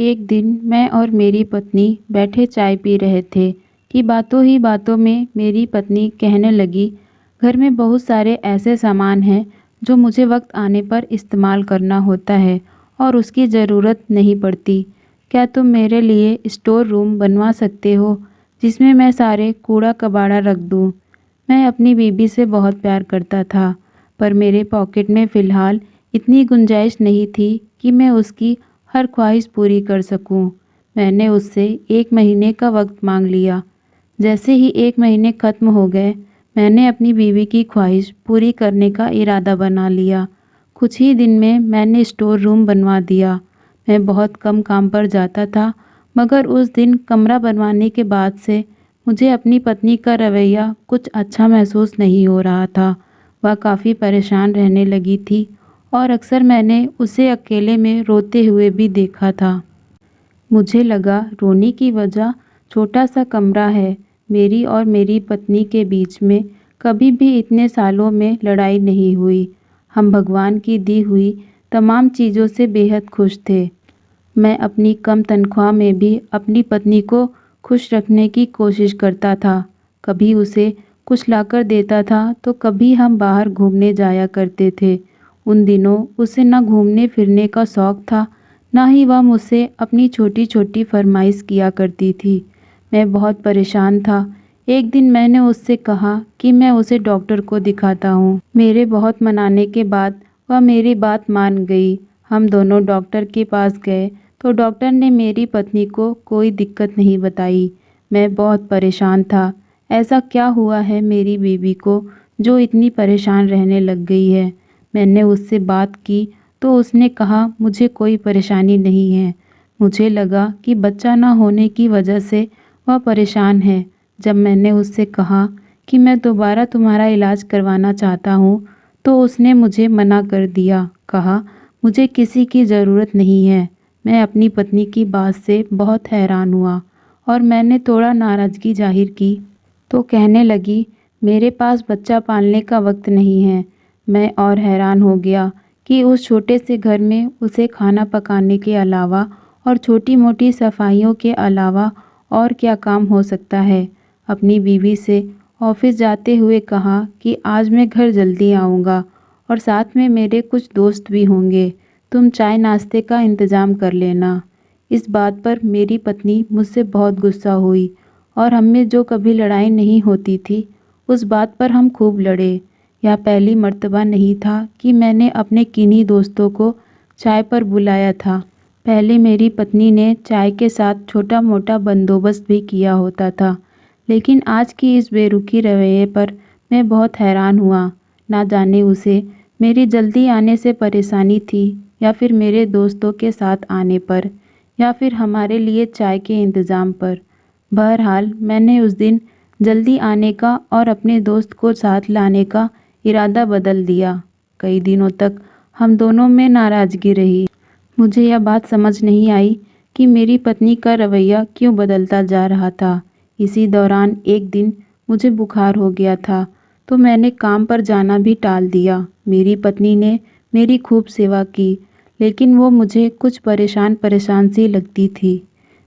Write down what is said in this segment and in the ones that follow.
एक दिन मैं और मेरी पत्नी बैठे चाय पी रहे थे कि बातों ही बातों में मेरी पत्नी कहने लगी, घर में बहुत सारे ऐसे सामान हैं जो मुझे वक्त आने पर इस्तेमाल करना होता है और उसकी ज़रूरत नहीं पड़ती। क्या तुम मेरे लिए स्टोर रूम बनवा सकते हो जिसमें मैं सारे कूड़ा कबाड़ा रख दूँ? मैं अपनी बीबी से बहुत प्यार करता था, पर मेरे पॉकेट में फ़िलहाल इतनी गुंजाइश नहीं थी कि मैं उसकी हर ख्वाहिश पूरी कर सकूं। मैंने उससे 1 महीने का वक्त मांग लिया। जैसे ही 1 महीने ख़त्म हो गए, मैंने अपनी बीवी की ख्वाहिश पूरी करने का इरादा बना लिया। कुछ ही दिन में मैंने स्टोर रूम बनवा दिया। मैं बहुत कम काम पर जाता था, मगर उस दिन कमरा बनवाने के बाद से मुझे अपनी पत्नी का रवैया कुछ अच्छा महसूस नहीं हो रहा था। वह काफ़ी परेशान रहने लगी थी और अक्सर मैंने उसे अकेले में रोते हुए भी देखा था। मुझे लगा रोने की वजह छोटा सा कमरा है। मेरी और मेरी पत्नी के बीच में कभी भी इतने सालों में लड़ाई नहीं हुई। हम भगवान की दी हुई तमाम चीज़ों से बेहद खुश थे। मैं अपनी कम तनख्वाह में भी अपनी पत्नी को खुश रखने की कोशिश करता था। कभी उसे कुछ लाकर देता था तो कभी हम बाहर घूमने जाया करते थे। उन दिनों उसे न घूमने फिरने का शौक़ था, ना ही वह मुझसे अपनी छोटी छोटी फरमाइश किया करती थी। मैं बहुत परेशान था। एक दिन मैंने उससे कहा कि मैं उसे डॉक्टर को दिखाता हूँ। मेरे बहुत मनाने के बाद वह मेरी बात मान गई। हम दोनों डॉक्टर के पास गए तो डॉक्टर ने मेरी पत्नी को कोई दिक्कत नहीं बताई। मैं बहुत परेशान था। ऐसा क्या हुआ है मेरी बीवी को जो इतनी परेशान रहने लग गई है? मैंने उससे बात की तो उसने कहा मुझे कोई परेशानी नहीं है। मुझे लगा कि बच्चा ना होने की वजह से वह परेशान है। जब मैंने उससे कहा कि मैं दोबारा तुम्हारा इलाज करवाना चाहता हूँ तो उसने मुझे मना कर दिया। कहा मुझे किसी की ज़रूरत नहीं है। मैं अपनी पत्नी की बात से बहुत हैरान हुआ और मैंने थोड़ा नाराज़गी जाहिर की तो कहने लगी, मेरे पास बच्चा पालने का वक्त नहीं है। मैं और हैरान हो गया कि उस छोटे से घर में उसे खाना पकाने के अलावा और छोटी मोटी सफाइयों के अलावा और क्या काम हो सकता है। अपनी बीवी से ऑफिस जाते हुए कहा कि आज मैं घर जल्दी आऊँगा और साथ में मेरे कुछ दोस्त भी होंगे। तुम चाय नाश्ते का इंतज़ाम कर लेना। इस बात पर मेरी पत्नी मुझसे बहुत गुस्सा हुई और हम में जो कभी लड़ाई नहीं होती थी, उस बात पर हम खूब लड़े। यह पहली मर्तबा नहीं था कि मैंने अपने किन्हीं दोस्तों को चाय पर बुलाया था। पहले मेरी पत्नी ने चाय के साथ छोटा मोटा बंदोबस्त भी किया होता था, लेकिन आज की इस बेरुखी रवैये पर मैं बहुत हैरान हुआ। ना जाने उसे मेरी जल्दी आने से परेशानी थी या फिर मेरे दोस्तों के साथ आने पर या फिर हमारे लिए चाय के इंतज़ाम पर। बहरहाल मैंने उस दिन जल्दी आने का और अपने दोस्त को साथ लाने का इरादा बदल दिया। कई दिनों तक हम दोनों में नाराज़गी रही। मुझे यह बात समझ नहीं आई कि मेरी पत्नी का रवैया क्यों बदलता जा रहा था। इसी दौरान एक दिन मुझे बुखार हो गया था तो मैंने काम पर जाना भी टाल दिया। मेरी पत्नी ने मेरी खूब सेवा की, लेकिन वो मुझे कुछ परेशान परेशान सी लगती थी।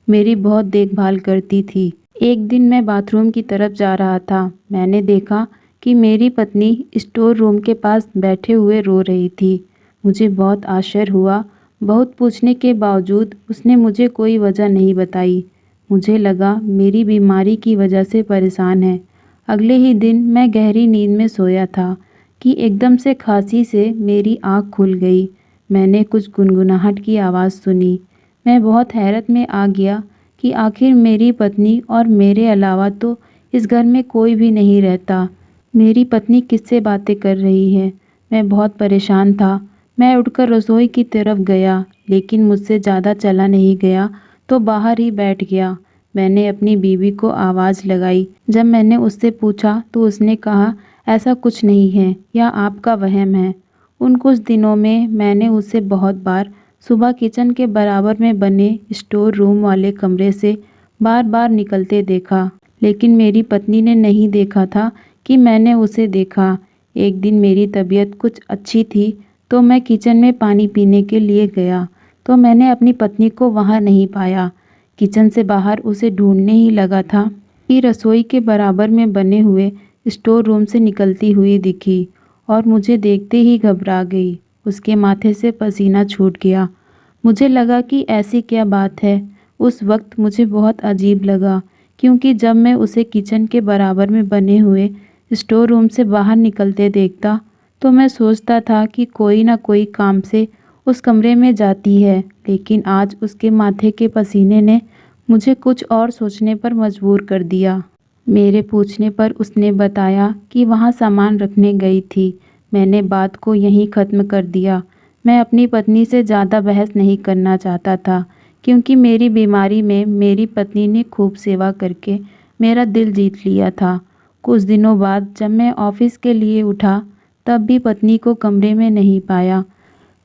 मेरी बहुत देखभाल करती थी। एक दिन मैं बाथरूम की तरफ जा रहा था। मैंने देखा कि मेरी पत्नी स्टोर रूम के पास बैठे हुए रो रही थी। मुझे बहुत आश्चर्य हुआ। बहुत पूछने के बावजूद उसने मुझे कोई वजह नहीं बताई। मुझे लगा मेरी बीमारी की वजह से परेशान है। अगले ही दिन मैं गहरी नींद में सोया था कि एकदम से खांसी से मेरी आँख खुल गई। मैंने कुछ गुनगुनाहट की आवाज़ सुनी। मैं बहुत हैरत में आ गया कि आखिर मेरी पत्नी और मेरे अलावा तो इस घर में कोई भी नहीं रहता। मेरी पत्नी किससे बातें कर रही है? मैं बहुत परेशान था। मैं उठकर रसोई की तरफ गया, लेकिन मुझसे ज़्यादा चला नहीं गया तो बाहर ही बैठ गया। मैंने अपनी बीवी को आवाज़ लगाई। जब मैंने उससे पूछा तो उसने कहा, ऐसा कुछ नहीं है, यह आपका वहम है। उन कुछ दिनों में मैंने उसे बहुत बार सुबह किचन के बराबर में बने स्टोर रूम वाले कमरे से बार बार निकलते देखा, लेकिन मेरी पत्नी ने नहीं देखा था कि मैंने उसे देखा। एक दिन मेरी तबीयत कुछ अच्छी थी तो मैं किचन में पानी पीने के लिए गया। तो मैंने अपनी पत्नी को वहाँ नहीं पाया। किचन से बाहर उसे ढूंढने ही लगा था कि रसोई के बराबर में बने हुए स्टोर रूम से निकलती हुई दिखी और मुझे देखते ही घबरा गई। उसके माथे से पसीना छूट गया। मुझे लगा कि ऐसी क्या बात है। उस वक्त मुझे बहुत अजीब लगा, क्योंकि जब मैं उसे किचन के बराबर में बने हुए स्टोर रूम से बाहर निकलते देखता तो मैं सोचता था कि कोई ना कोई काम से उस कमरे में जाती है, लेकिन आज उसके माथे के पसीने ने मुझे कुछ और सोचने पर मजबूर कर दिया। मेरे पूछने पर उसने बताया कि वहाँ सामान रखने गई थी। मैंने बात को यहीं ख़त्म कर दिया। मैं अपनी पत्नी से ज़्यादा बहस नहीं करना चाहता था, क्योंकि मेरी बीमारी में मेरी पत्नी ने खूब सेवा करके मेरा दिल जीत लिया था। कुछ दिनों बाद जब मैं ऑफिस के लिए उठा, तब भी पत्नी को कमरे में नहीं पाया।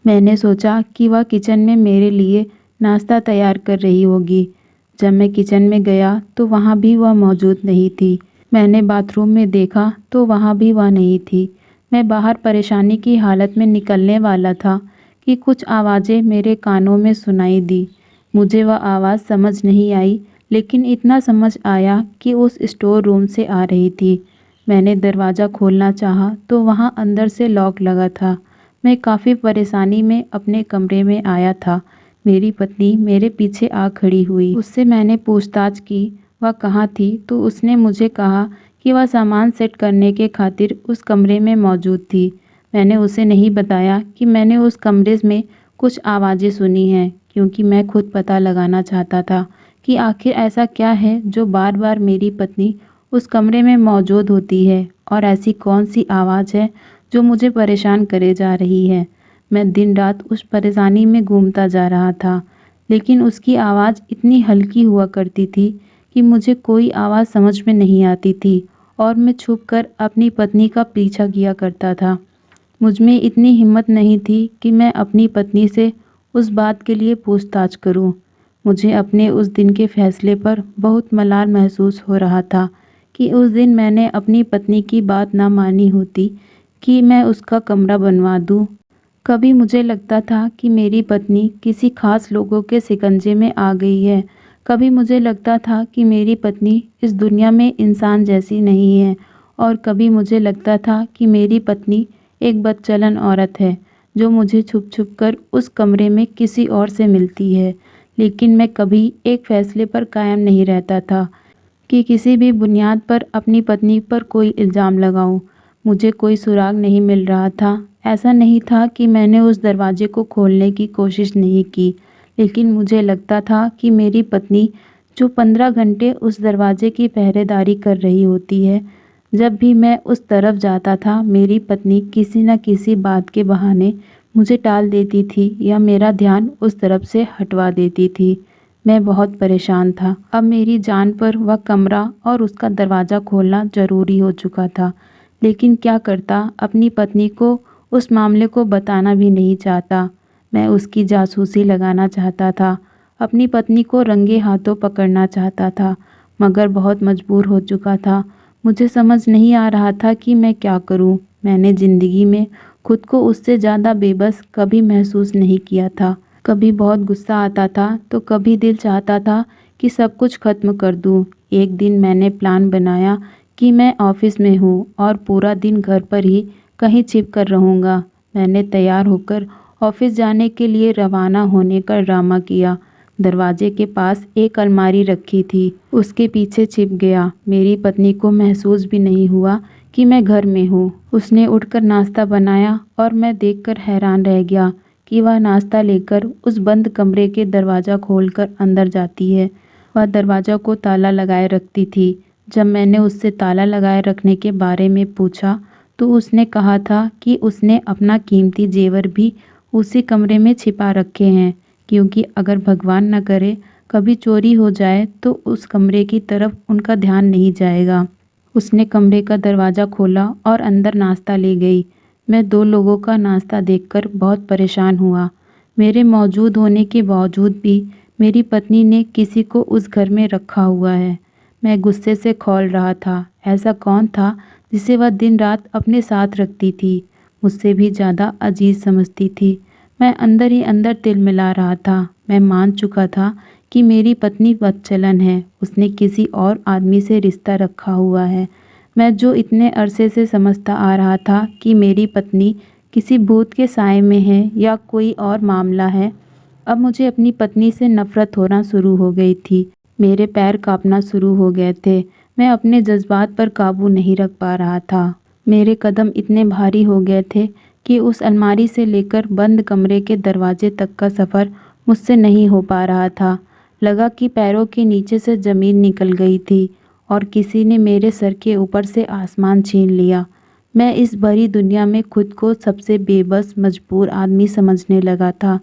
मैंने सोचा कि वह किचन में मेरे लिए नाश्ता तैयार कर रही होगी। जब मैं किचन में गया तो वहाँ भी वह मौजूद नहीं थी। मैंने बाथरूम में देखा तो वहाँ भी वह नहीं थी। मैं बाहर परेशानी की हालत में निकलने वाला था कि कुछ आवाज़ें मेरे कानों में सुनाई दी। मुझे वह आवाज़ समझ नहीं आई, लेकिन इतना समझ आया कि उस स्टोर रूम से आ रही थी। मैंने दरवाज़ा खोलना चाहा तो वहाँ अंदर से लॉक लगा था। मैं काफ़ी परेशानी में अपने कमरे में आया था। मेरी पत्नी मेरे पीछे आ खड़ी हुई। उससे मैंने पूछताछ की वह कहाँ थी, तो उसने मुझे कहा कि वह सामान सेट करने के खातिर उस कमरे में मौजूद थी। मैंने उसे नहीं बताया कि मैंने उस कमरे में कुछ आवाज़ें सुनी हैं, क्योंकि मैं खुद पता लगाना चाहता था कि आखिर ऐसा क्या है जो बार बार मेरी पत्नी उस कमरे में मौजूद होती है, और ऐसी कौन सी आवाज़ है जो मुझे परेशान करे जा रही है। मैं दिन रात उस परेशानी में घूमता जा रहा था, लेकिन उसकी आवाज़ इतनी हल्की हुआ करती थी कि मुझे कोई आवाज़ समझ में नहीं आती थी, और मैं छुपकर अपनी पत्नी का पीछा किया करता था। मुझ में इतनी हिम्मत नहीं थी कि मैं अपनी पत्नी से उस बात के लिए पूछताछ करूं। मुझे अपने उस दिन के फैसले पर बहुत मलाल महसूस हो रहा था कि उस दिन मैंने अपनी पत्नी की बात ना मानी होती कि मैं उसका कमरा बनवा दूं। कभी मुझे लगता था कि मेरी पत्नी किसी खास लोगों के शिकंजे में आ गई है। कभी मुझे लगता था कि मेरी पत्नी इस दुनिया में इंसान जैसी नहीं है, और कभी मुझे लगता था कि मेरी पत्नी एक बदचलन औरत है जो मुझे छुप छुप कर उस कमरे में किसी और से मिलती है। लेकिन मैं कभी एक फैसले पर कायम नहीं रहता था कि किसी भी बुनियाद पर अपनी पत्नी पर कोई इल्ज़ाम लगाऊं। मुझे कोई सुराग नहीं मिल रहा था। ऐसा नहीं था कि मैंने उस दरवाजे को खोलने की कोशिश नहीं की, लेकिन मुझे लगता था कि मेरी पत्नी, जो 15 घंटे उस दरवाजे की पहरेदारी कर रही होती है, जब भी मैं उस तरफ जाता था, मेरी पत्नी किसी न किसी बात के बहाने मुझे टाल देती थी या मेरा ध्यान उस तरफ से हटवा देती थी। मैं बहुत परेशान था। अब मेरी जान पर वह कमरा और उसका दरवाज़ा खोलना ज़रूरी हो चुका था, लेकिन क्या करता, अपनी पत्नी को उस मामले को बताना भी नहीं चाहता। मैं उसकी जासूसी लगाना चाहता था, अपनी पत्नी को रंगे हाथों पकड़ना चाहता था, मगर बहुत मजबूर हो चुका था। मुझे समझ नहीं आ रहा था कि मैं क्या करूं। मैंने ज़िंदगी में खुद को उससे ज़्यादा बेबस कभी महसूस नहीं किया था। कभी बहुत गुस्सा आता था तो कभी दिल चाहता था कि सब कुछ ख़त्म कर दूं। एक दिन मैंने प्लान बनाया कि मैं ऑफिस में हूँ और पूरा दिन घर पर ही कहीं छिप कर रहूँगा। मैंने तैयार होकर ऑफिस जाने के लिए रवाना होने का ड्रामा किया। दरवाजे के पास एक अलमारी रखी थी, उसके पीछे छिप गया। मेरी पत्नी को महसूस भी नहीं हुआ कि मैं घर में हूँ। उसने उठकर नाश्ता बनाया और मैं देखकर हैरान रह गया कि वह नाश्ता लेकर उस बंद कमरे के दरवाज़ा खोलकर अंदर जाती है। वह दरवाज़ा को ताला लगाए रखती थी। जब मैंने उससे ताला लगाए रखने के बारे में पूछा तो उसने कहा था कि उसने अपना कीमती जेवर भी उसी कमरे में छिपा रखे हैं, क्योंकि अगर भगवान न करे कभी चोरी हो जाए तो उस कमरे की तरफ उनका ध्यान नहीं जाएगा। उसने कमरे का दरवाज़ा खोला और अंदर नाश्ता ले गई। मैं 2 लोगों का नाश्ता देखकर बहुत परेशान हुआ। मेरे मौजूद होने के बावजूद भी मेरी पत्नी ने किसी को उस घर में रखा हुआ है। मैं गुस्से से खौल रहा था। ऐसा कौन था जिसे वह दिन रात अपने साथ रखती थी? मुझसे भी ज़्यादा अजीज समझती थी। मैं अंदर ही अंदर तिलमिला रहा था। मैं मान चुका था कि मेरी पत्नी बदचलन है, उसने किसी और आदमी से रिश्ता रखा हुआ है। मैं जो इतने अरसे से समझता आ रहा था कि मेरी पत्नी किसी भूत के साए में है या कोई और मामला है, अब मुझे अपनी पत्नी से नफ़रत होना शुरू हो गई थी। मेरे पैर काँपना शुरू हो गए थे। मैं अपने जज़्बात पर काबू नहीं रख पा रहा था। मेरे कदम इतने भारी हो गए थे कि उस अलमारी से लेकर बंद कमरे के दरवाजे तक का सफ़र मुझसे नहीं हो पा रहा था। लगा कि पैरों के नीचे से ज़मीन निकल गई थी और किसी ने मेरे सर के ऊपर से आसमान छीन लिया। मैं इस भरी दुनिया में खुद को सबसे बेबस, मजबूर आदमी समझने लगा था।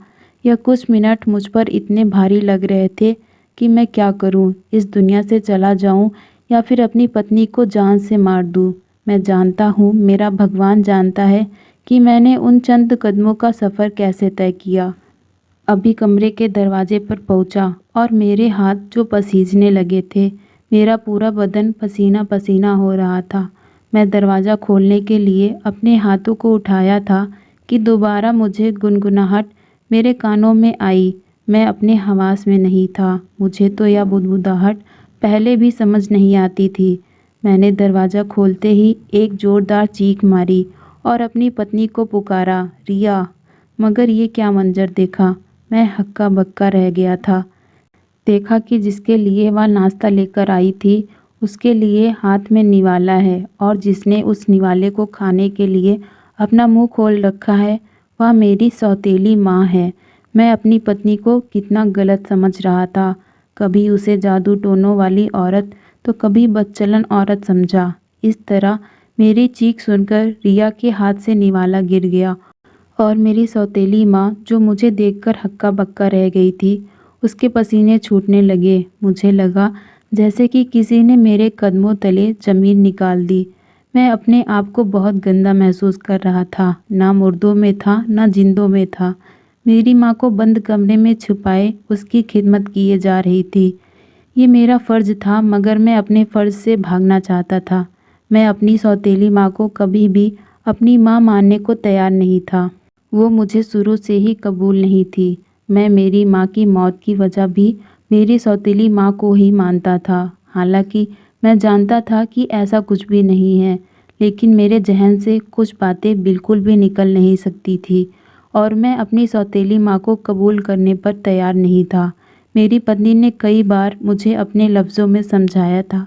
यह कुछ मिनट मुझ पर इतने भारी लग रहे थे कि मैं क्या करूं, इस दुनिया से चला जाऊं या फिर अपनी पत्नी को जान से मार दूं। मैं जानता हूं, मेरा भगवान जानता है कि मैंने उन चंद कदमों का सफ़र कैसे तय किया। अभी कमरे के दरवाजे पर पहुंचा और मेरे हाथ जो पसीजने लगे थे, मेरा पूरा बदन पसीना पसीना हो रहा था। मैं दरवाज़ा खोलने के लिए अपने हाथों को उठाया था कि दोबारा मुझे गुनगुनाहट मेरे कानों में आई। मैं अपने हवास में नहीं था। मुझे तो यह बुदबुदाहट पहले भी समझ नहीं आती थी। मैंने दरवाज़ा खोलते ही एक ज़ोरदार चीख मारी और अपनी पत्नी को पुकारा, रिया। मगर ये क्या मंजर देखा। मैं हक्का बक्का रह गया था। देखा कि जिसके लिए वह नाश्ता लेकर आई थी, उसके लिए हाथ में निवाला है और जिसने उस निवाले को खाने के लिए अपना मुंह खोल रखा है, वह मेरी सौतेली माँ है। मैं अपनी पत्नी को कितना गलत समझ रहा था। कभी उसे जादू टोनों वाली औरत तो कभी बदचलन औरत समझा। इस तरह मेरी चीख सुनकर रिया के हाथ से निवाला गिर गया और मेरी सौतेली माँ, जो मुझे देखकर हक्का बक्का रह गई थी, उसके पसीने छूटने लगे। मुझे लगा जैसे कि किसी ने मेरे कदमों तले ज़मीन निकाल दी। मैं अपने आप को बहुत गंदा महसूस कर रहा था। ना मुर्दों में था, ना जिंदों में था। मेरी माँ को बंद कमरे में छुपाए उसकी खिदमत किए जा रही थी। ये मेरा फ़र्ज़ था, मगर मैं अपने फ़र्ज़ से भागना चाहता था। मैं अपनी सौतेली माँ को कभी भी अपनी माँ मानने को तैयार नहीं था। वो मुझे शुरू से ही कबूल नहीं थी। मैं मेरी माँ की मौत की वजह भी मेरी सौतेली माँ को ही मानता था। हालांकि मैं जानता था कि ऐसा कुछ भी नहीं है, लेकिन मेरे जहन से कुछ बातें बिल्कुल भी निकल नहीं सकती थी और मैं अपनी सौतेली माँ को कबूल करने पर तैयार नहीं था। मेरी पत्नी ने कई बार मुझे अपने लफ्ज़ों में समझाया था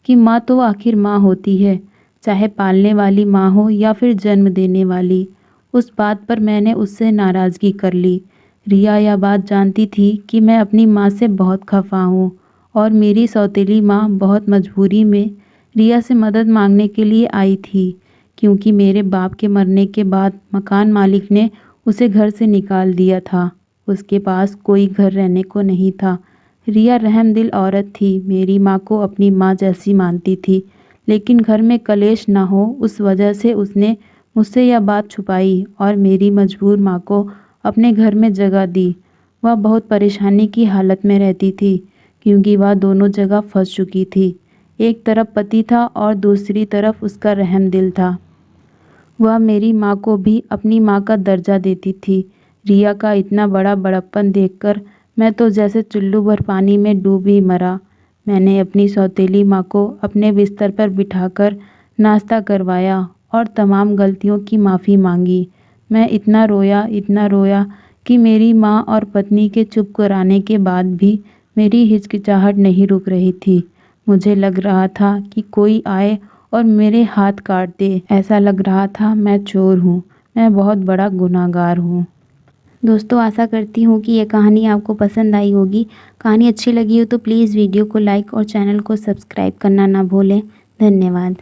कि माँ तो आखिर माँ होती है, चाहे पालने वाली माँ हो या फिर जन्म देने वाली। उस बात पर मैंने उससे नाराज़गी कर ली। रिया यह बात जानती थी कि मैं अपनी माँ से बहुत खफा हूँ और मेरी सौतेली माँ बहुत मजबूरी में रिया से मदद मांगने के लिए आई थी, क्योंकि मेरे बाप के मरने के बाद मकान मालिक ने उसे घर से निकाल दिया था। उसके पास कोई घर रहने को नहीं था। रिया रहमदिल औरत थी, मेरी माँ को अपनी माँ जैसी मानती थी, लेकिन घर में कलेश ना हो उस वजह से उसने मुझसे यह बात छुपाई और मेरी मजबूर माँ को अपने घर में जगह दी। वह बहुत परेशानी की हालत में रहती थी, क्योंकि वह दोनों जगह फंस चुकी थी। एक तरफ पति था और दूसरी तरफ उसका रहमदिल था। वह मेरी माँ को भी अपनी माँ का दर्जा देती थी। रिया का इतना बड़ा बड़प्पन देखकर मैं तो जैसे चुल्लू भर पानी में डूब ही मरा। मैंने अपनी सौतेली माँ को अपने बिस्तर पर बिठाकर नाश्ता करवाया और तमाम गलतियों की माफ़ी मांगी। मैं इतना रोया कि मेरी माँ और पत्नी के चुप कराने के बाद भी मेरी हिचकिचाहट नहीं रुक रही थी। मुझे लग रहा था कि कोई आए और मेरे हाथ काट दे। ऐसा लग रहा था मैं चोर हूँ, मैं बहुत बड़ा गुनहगार हूँ। दोस्तों, आशा करती हूँ कि ये कहानी आपको पसंद आई होगी। कहानी अच्छी लगी हो तो प्लीज़ वीडियो को लाइक और चैनल को सब्सक्राइब करना ना भूलें। धन्यवाद।